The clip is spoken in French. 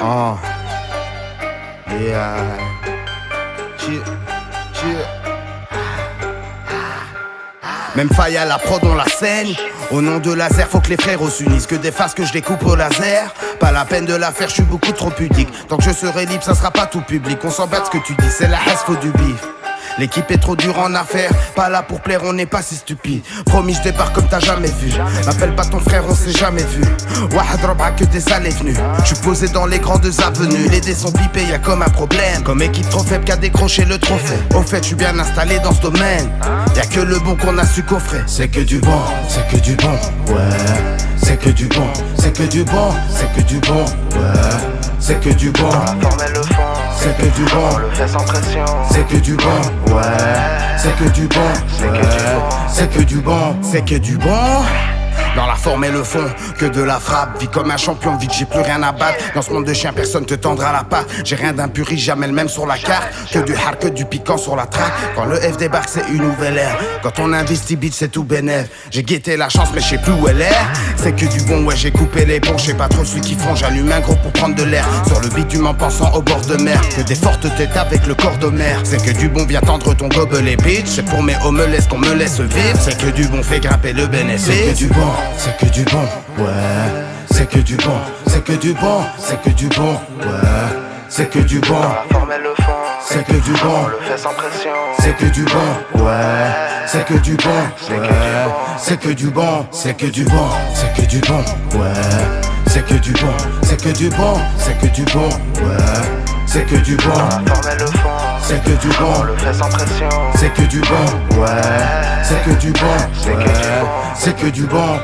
Oh. Yeah. Chill. Même faille à la prod, on la saigne. Au nom de laser, faut que les frères s'unissent. Que des faces que je découpe au laser. Pas la peine de la faire, je suis beaucoup trop pudique. Tant que je serai libre, ça sera pas tout public. On s'en bat de ce que tu dis, c'est la haisse, faut du bif. L'équipe est trop dure en affaires, pas là pour plaire, on n'est pas si stupide. Promis, je débarque comme t'as jamais vu. M'appelle pas ton frère, on s'est jamais vu. Wahad Robra que des allées venues. J'suis posé dans les grandes avenues. Les dés sont pipés, y'a comme un problème. Comme équipe trop faible qu'a décroché le trophée. Au fait, j'suis bien installé dans ce domaine. Y'a que le bon qu'on a su coffrer. C'est que du bon, c'est que du bon, ouais. C'est que du bon, c'est que du bon, c'est que du bon, ouais. C'est que du bon. Dans la forme et le fond, c'est que du bon. On le fait sans pression. C'est que du bon, ouais. C'est que du bon, ouais. C'est que du bon, c'est que du bon. Dans la forme et le fond, que de la frappe. Vis comme un champion, vite j'ai plus rien à battre. Dans ce monde de chiens, personne te tendra la patte. J'ai rien d'impuri, jamais le même sur la carte. Que du hard, que du piquant sur la track. Quand le F débarque, c'est une nouvelle ère. Quand on investit beat, c'est tout bénef. J'ai guetté la chance, mais je sais plus où elle est. C'est que du bon, ouais, j'ai coupé les ponts. Je sais pas trop celui qui font, j'allume un gros pour prendre de l'air. Sur le bitume en pensant au bord de mer. Que des fortes têtes avec le corps de mer. C'est que du bon, viens tendre ton gobelet, bitch. C'est pour mes homeless qu'on me laisse vivre. C'est que du bon, fait grimper le bénéfice. C'est que du bon, c'est que du bon, ouais. C'est que du bon, c'est que du bon, c'est que du bon, ouais. C'est que du bon. Dans la forme et le fond, c'est que du bon. On le fait sans pression. C'est que du bon, ouais. C'est que du bon, ouais. C'est que du bon, c'est que du bon, c'est que du bon, ouais. C'est que du bon, c'est que du bon, c'est que du bon, ouais. C'est que du bon. Dans la forme et le fond, c'est que du bon. On le fait sans pression. C'est que du bon, ouais. C'est que du bon, C'est que du bon. c'est que du bon.